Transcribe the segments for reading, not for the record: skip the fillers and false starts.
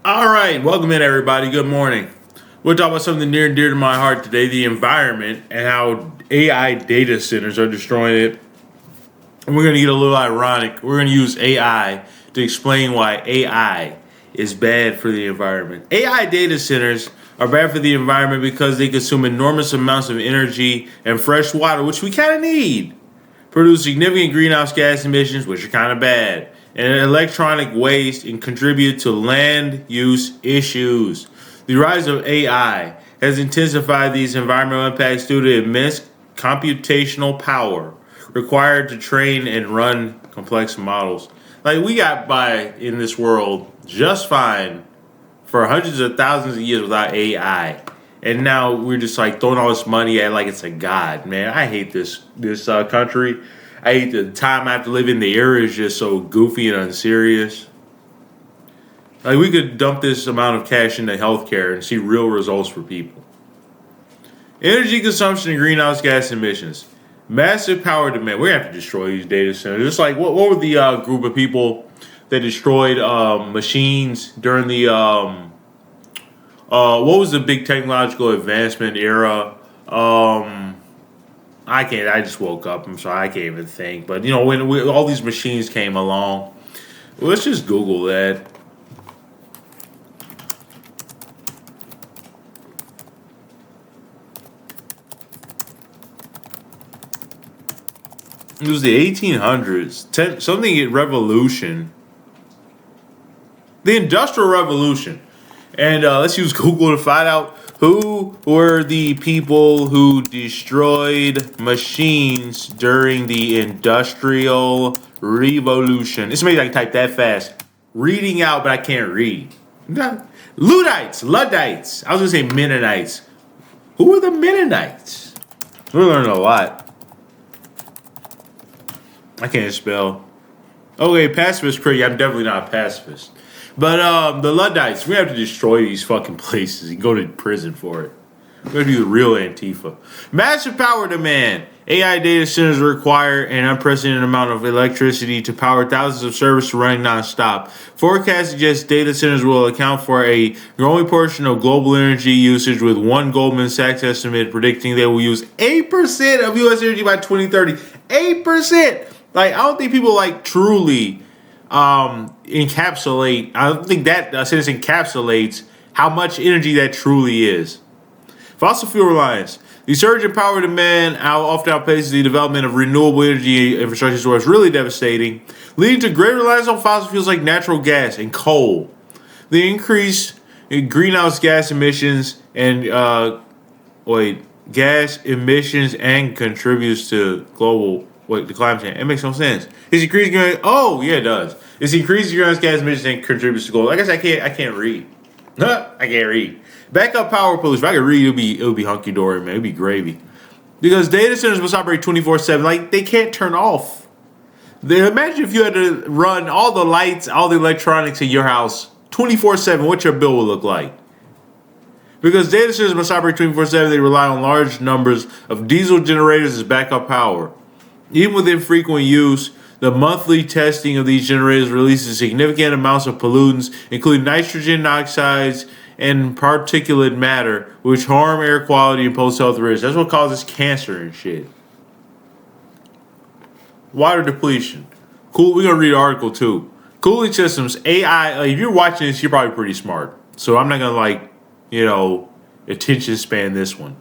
All right, welcome in everybody. Good morning. We'll talk about something near and dear to my heart today: the environment and how AI data centers are destroying it. And we're going to get a little ironic. We're going to use AI to explain why AI is bad for the environment. AI data centers are bad for the environment because they consume enormous amounts of energy and fresh water, which we kind of need, produce significant greenhouse gas emissions, which are kind of bad, and electronic waste, and contribute to land use issues. The rise of AI has intensified these environmental impacts due to immense computational power required to train and run complex models. Like, we got by in this world just fine for hundreds of thousands of years without AI. And now we're just like throwing all this money at like it's a god, man. I hate this country. I hate the time I have to live in. The era is just so goofy and unserious. Like, we could dump this amount of cash into healthcare and see real results for people. Energy consumption and greenhouse gas emissions. Massive power demand. We're gonna have to destroy these data centers. Just like what were the group of people that destroyed machines during the what was the big technological advancement era? I can't. I just woke up. I'm sorry. I can't even think. But you know, when all these machines came along, let's just Google that. It was the 1800s. Something revolution. The Industrial Revolution. And let's use Google to find out who were the people who destroyed machines during the Industrial Revolution. It's maybe I can type that fast. Reading out, but I can't read. Luddites. I was going to say Mennonites. Who are the Mennonites? We're learning a lot. I can't spell. Okay, pacifist crazy. I'm definitely not a pacifist. But the Luddites, we have to destroy these fucking places and go to prison for it. We're going to do the real Antifa. Massive power demand. AI data centers require an unprecedented amount of electricity to power thousands of servers running nonstop. Forecasts suggest data centers will account for a growing portion of global energy usage, with one Goldman Sachs estimate predicting they will use 8% of U.S. energy by 2030. 8%! Like, I don't think people like truly encapsulate. I don't think that sentence encapsulates how much energy that truly is. Fossil fuel reliance. The surge in power demand often outpaces the development of renewable energy infrastructure, so it's really devastating, leading to greater reliance on fossil fuels like natural gas and coal. The increase in greenhouse gas emissions and gas emissions and contributes to the climate change. It makes no sense. It's increasing. Oh, yeah, it does. It's increasing greenhouse gas emissions and contributes to gold. I guess I can't read. I can't read. Backup power pollution. If I could read, it would be hunky dory, man. It'd be gravy. Because data centers must operate 24/7. Like, they can't turn off. Imagine if you had to run all the lights, all the electronics in your house 24/7. What your bill would look like. Because data centers must operate 24/7, they rely on large numbers of diesel generators as backup power. Even with infrequent use, the monthly testing of these generators releases significant amounts of pollutants, including nitrogen oxides and particulate matter, which harm air quality and pose health risks. That's what causes cancer and shit. Water depletion. Cool. We're going to read an article too. Cooling systems, AI. If you're watching this, you're probably pretty smart. So I'm not going to, attention span this one.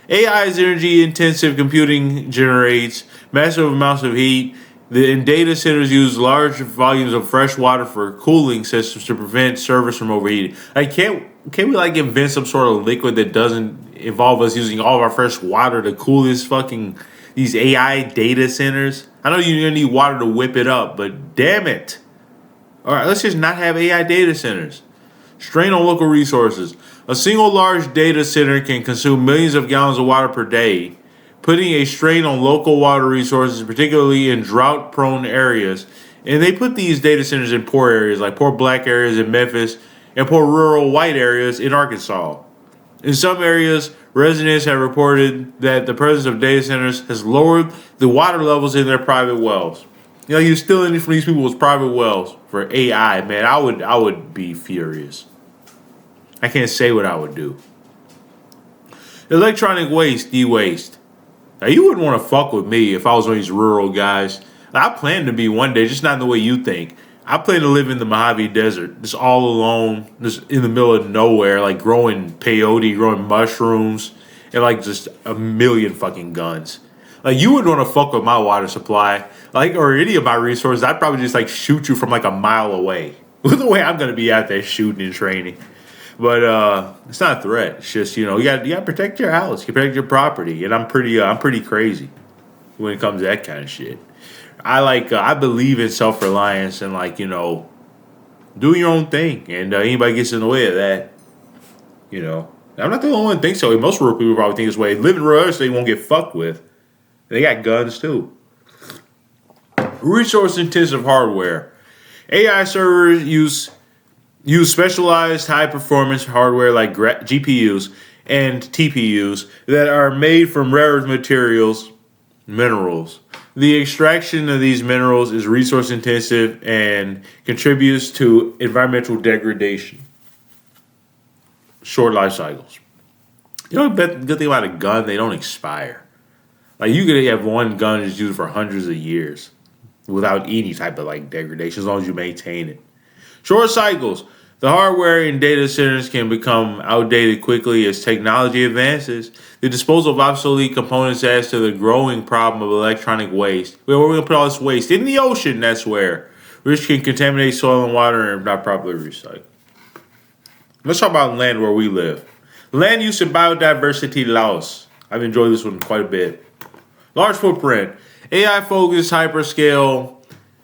AI's energy intensive computing generates massive amounts of heat. Data centers use large volumes of fresh water for cooling systems to prevent servers from overheating. Like, can't we invent some sort of liquid that doesn't involve us using all of our fresh water to cool these AI data centers? I know you're gonna need water to whip it up, but damn it! All right, let's just not have AI data centers. Strain on local resources. A single large data center can consume millions of gallons of water per day, putting a strain on local water resources, particularly in drought-prone areas. And they put these data centers in poor areas, like poor black areas in Memphis and poor rural white areas in Arkansas. In some areas, residents have reported that the presence of data centers has lowered the water levels in their private wells. You're stealing from these people's private wells for AI, man. I would be furious. I can't say what I would do. Electronic waste, e-waste. Now, you wouldn't want to fuck with me if I was one of these rural guys. I plan to be one day, just not in the way you think. I plan to live in the Mojave Desert, just all alone, just in the middle of nowhere, like growing peyote, growing mushrooms, and like just a million fucking guns. Like, you wouldn't want to fuck with my water supply, like, or any of my resources. I'd probably just like shoot you from like a mile away. With the way I'm gonna be out there shooting and training. But it's not a threat. It's just, you gotta protect your house, you protect your property, and I'm pretty crazy when it comes to that kind of shit. I believe in self reliance and doing your own thing, and anybody gets in the way of that, I'm not the only one that thinks so. Most rural people probably think this way. Living rural, so they won't get fucked with. They got guns too. Resource intensive hardware. AI servers use specialized high performance hardware like GPUs and TPUs that are made from rare earth minerals. The extraction of these minerals is resource intensive and contributes to environmental degradation. Short life cycles. The good thing about a gun, they don't expire. Like, you could have one gun that's used for hundreds of years without any type of degradation, as long as you maintain it. Short cycles. The hardware in data centers can become outdated quickly as technology advances. The disposal of obsolete components adds to the growing problem of electronic waste. Where we're going to put all this waste? In the ocean, that's where. Which can contaminate soil and water and if not properly recycled. Let's talk about land where we live. Land use and biodiversity loss. I've enjoyed this one quite a bit. Large footprint. AI-focused hyperscale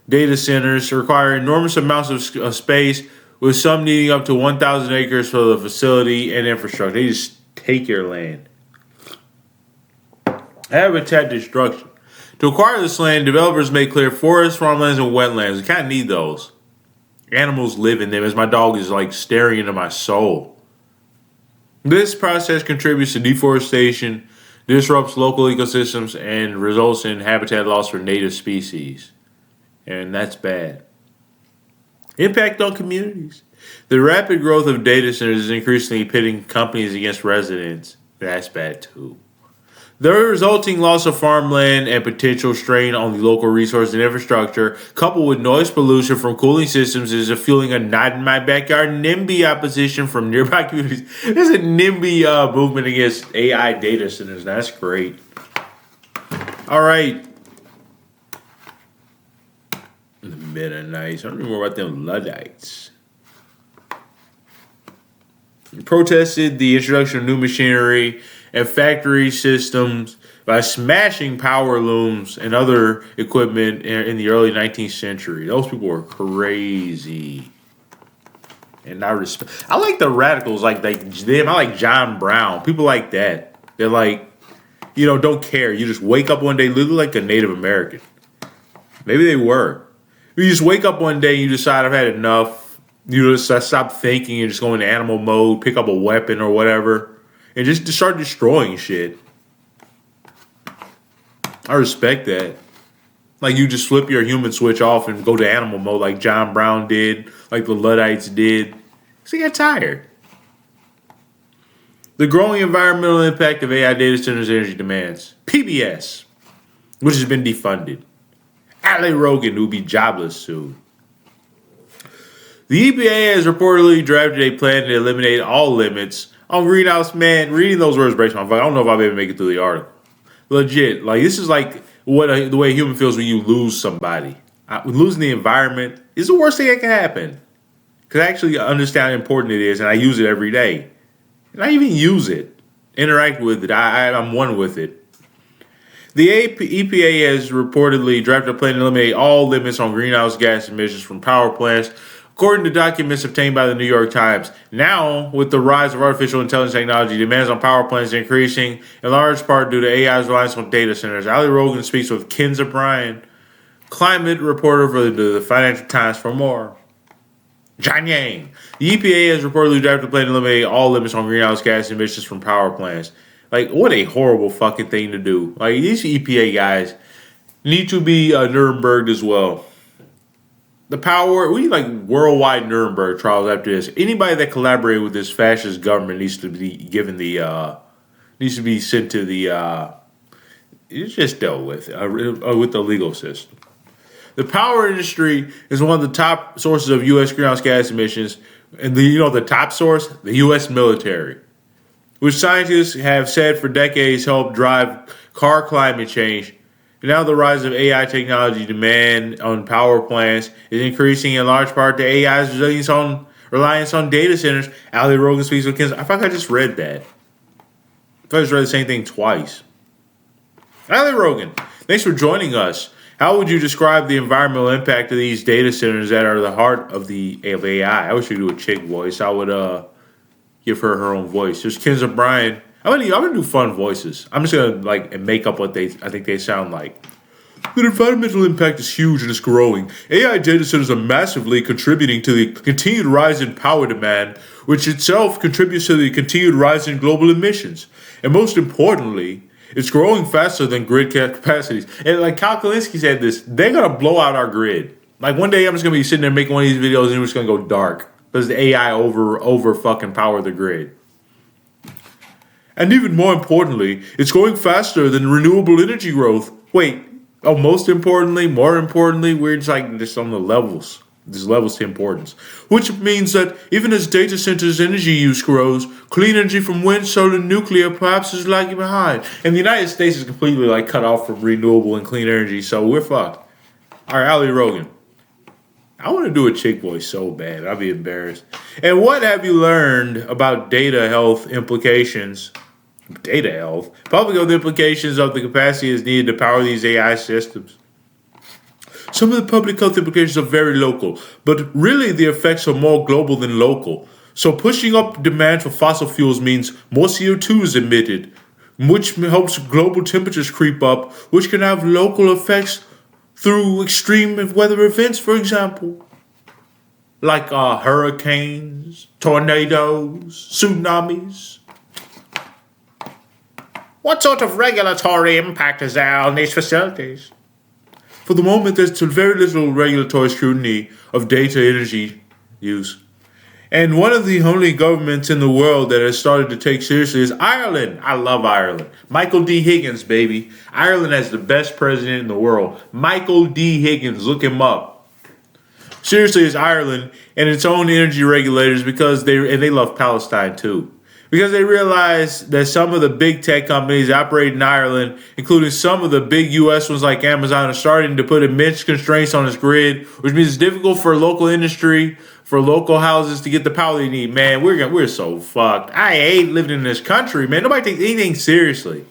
data centers require enormous amounts of space, with some needing up to 1,000 acres for the facility and infrastructure. They just take your land. Habitat destruction. To acquire this land, developers may clear forests, farmlands, and wetlands. We kind of need those. Animals live in them, as my dog is staring into my soul. This process contributes to deforestation, disrupts local ecosystems, and results in habitat loss for native species. And that's bad. Impact on communities. The rapid growth of data centers is increasingly pitting companies against residents. That's bad too. The resulting loss of farmland and potential strain on the local resource and infrastructure, coupled with noise pollution from cooling systems, is fueling a not in my backyard NIMBY opposition from nearby communities. There's a NIMBY movement against AI data centers. That's great. All right. The Mennonites. I don't know more about them Luddites. Protested the introduction of new machinery and factory systems by smashing power looms and other equipment in the early 19th century. Those people were crazy. And I like the radicals like them. I like John Brown. People like that. They're don't care. You just wake up one day, literally like a Native American. Maybe they were. You just wake up one day and you decide I've had enough. You just stop thinking and just go into animal mode, pick up a weapon or whatever, and just start destroying shit. I respect that. You just flip your human switch off and go to animal mode like John Brown did, like the Luddites did. So you got tired. The growing environmental impact of AI data centers' energy demands. PBS, which has been defunded. Ali Rogan, who will be jobless soon. The EPA has reportedly drafted a plan to eliminate all limits on greenhouse. Man, reading those words breaks my fuck. I don't know if I'll be able to make it through the article. Legit, this is the way a human feels when you lose somebody. Losing the environment is the worst thing that can happen. Because I actually understand how important it is, and I use it every day. And I even use it, interact with it. I'm one with it. The EPA has reportedly drafted a plan to eliminate all limits on greenhouse gas emissions from power plants, according to documents obtained by the New York Times. Now, with the rise of artificial intelligence technology, demands on power plants are increasing, in large part due to AI's reliance on data centers. Ali Rogan speaks with Kenza Bryan, climate reporter for the Financial Times, for more. John Yang. The EPA has reportedly drafted a plan to eliminate all limits on greenhouse gas emissions from power plants. What a horrible fucking thing to do. These EPA guys need to be Nuremberg as well. the power. We need like worldwide Nuremberg trials after this. Anybody that collaborated with this fascist government needs to be given the needs to be sent to the. It's just dealt with the legal system. The power industry is one of the top sources of U.S. greenhouse gas emissions, and the top source, the U.S. military, which scientists have said for decades helped drive car climate change. And now the rise of AI technology demand on power plants is increasing in large part to AI's reliance on data centers. Ali Rogan speaks with Ken. I thought I just read that. I just read the same thing twice. Ali Rogan, thanks for joining us. How would you describe the environmental impact of these data centers that are the heart of AI? I wish we could do a chick voice. I would give her own voice. There's Ken's O'Brien. I'm gonna do fun voices. I'm just gonna make up what I think they sound like. The environmental impact is huge and it's growing. AI data centers are massively contributing to the continued rise in power demand, which itself contributes to the continued rise in global emissions. And most importantly, it's growing faster than grid capacities. And like Kyle Kalinske said this, they're going to blow out our grid. Like one day I'm just going to be sitting there making one of these videos and it's going to go dark because the AI over fucking power the grid. And even more importantly, it's growing faster than renewable energy growth. Wait, more importantly, we're just on the levels. There's levels to importance. Which means that even as data centers' energy use grows, clean energy from wind, solar, and nuclear perhaps is lagging behind. And the United States is completely cut off from renewable and clean energy, so we're fucked. All right, Ali Rogan. I want to do a chick voice so bad. I'll be embarrassed. And what have you learned about data health implications? Data health? Public health implications of the capacity is needed to power these AI systems. Some of the public health implications are very local, but really the effects are more global than local. So pushing up demand for fossil fuels means more CO2 is emitted, which helps global temperatures creep up, which can have local effects through extreme weather events, for example. Like hurricanes, tornadoes, tsunamis. What sort of regulatory impact is there on these facilities? For the moment, there's very little regulatory scrutiny of data energy use. And one of the only governments in the world that has started to take seriously is Ireland. I love Ireland. Michael D. Higgins, baby. Ireland has the best president in the world. Michael D. Higgins, look him up. Seriously, it's Ireland and its own energy regulators because they love Palestine too. Because they realize that some of the big tech companies operate in Ireland, including some of the big U.S. ones like Amazon, are starting to put immense constraints on its grid, which means it's difficult for local industry, for local houses to get the power they need. Man, we're so fucked. I hate living in this country, man. Nobody takes anything seriously.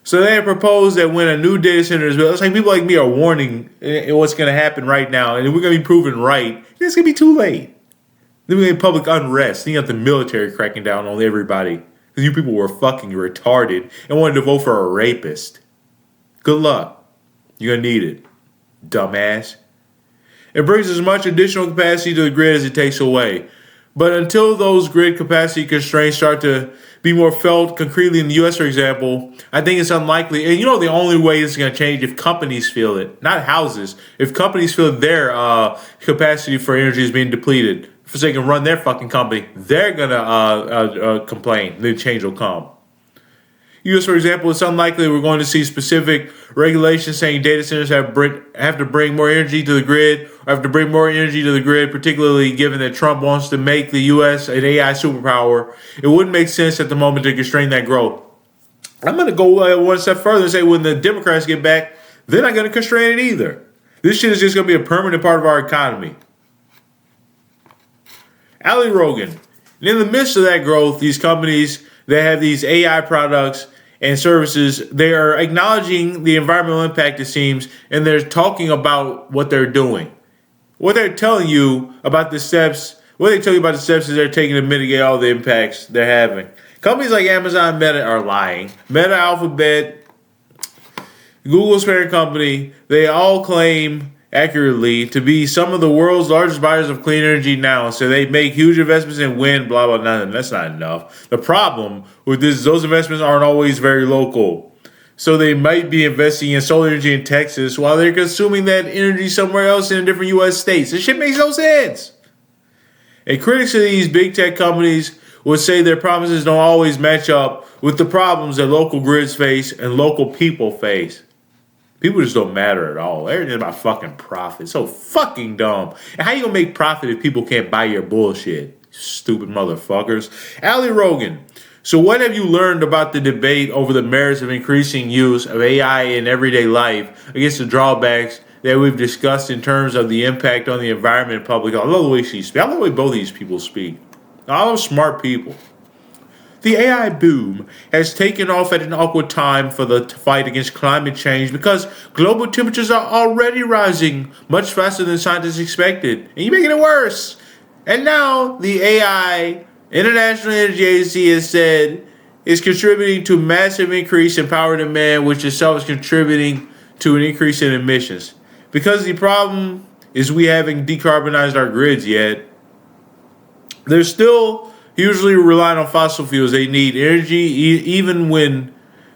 So they have proposed that when a new data center is built, it's like people like me are warning what's going to happen right now, and we're going to be proven right. It's going to be too late. Then we get public unrest. Then you have the military cracking down on everybody. Because you people were fucking retarded and wanted to vote for a rapist. Good luck. You're going to need it. Dumbass. It brings as much additional capacity to the grid as it takes away. But until those grid capacity constraints start to be more felt concretely in the U.S., for example, I think it's unlikely. And the only way it's going to change if companies feel it, not houses. If companies feel their capacity for energy is being depleted, so they can run their fucking company, they're gonna complain. The change will come. U.S., for example, it's unlikely we're going to see specific regulations saying data centers have to bring more energy to the grid, or have to bring more energy to the grid, particularly given that Trump wants to make the U.S. an AI superpower. It wouldn't make sense at the moment to constrain that growth. I'm going to go one step further and say when the Democrats get back, they're not going to constrain it either. This shit is just going to be a permanent part of our economy. Ali Rogan. And in the midst of that growth, these companies that have these AI products and services, they are acknowledging the environmental impact, it seems, and they're talking about what they're doing. What they're telling you about the steps, is they're taking to mitigate all the impacts they're having. Companies like Amazon, Meta are lying. Meta, Alphabet, Google's parent company, they all claim accurately to be some of the world's largest buyers of clean energy now. So they make huge investments in wind, blah, blah, blah. That's not enough. The problem with this is those investments aren't always very local. So they might be investing in solar energy in Texas while they're consuming that energy somewhere else in a different U.S. states. This shit makes no sense. And critics of these big tech companies would say their promises don't always match up with the problems that local grids face and local people face. People just don't matter at all. Everything's about fucking profit. So fucking dumb. And how you gonna make profit if people can't buy your bullshit? Stupid motherfuckers. Ali Rogan. So what have you learned about the debate over the merits of increasing use of AI in everyday life against the drawbacks that we've discussed in terms of the impact on the environment and public health? I love the way she speaks. I love the way both these people speak. I love smart people. The AI boom has taken off at an awkward time for the fight against climate change because global temperatures are already rising much faster than scientists expected. And you're making it worse. And now the AI International Energy Agency has said is contributing to massive increase in power demand, which itself is contributing to an increase in emissions. Because the problem is we haven't decarbonized our grids yet. They're still usually relying on fossil fuels. They need energy even when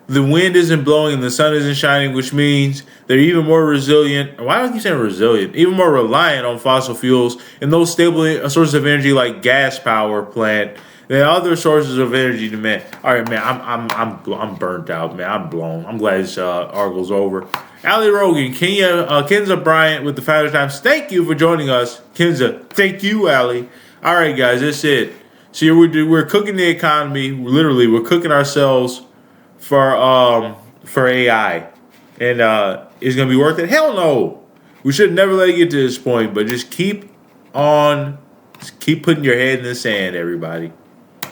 the wind isn't blowing and the sun isn't shining, which means they're even more resilient. Why do I keep saying resilient? Even more reliant on fossil fuels and those stable sources of energy like gas power plant than other sources of energy demand. All right, man, I'm burnt out, man. I'm blown. I'm glad this article's over. Ali Rogan, Kenza Bryant with the Founder Times. Thank you for joining us, Kenza. Thank you, Ali. All right, guys, that's it. So we're cooking the economy. Literally, we're cooking ourselves for AI, and it's gonna be worth it. Hell no, we should never let it get to this point. But just keep putting your head in the sand, everybody.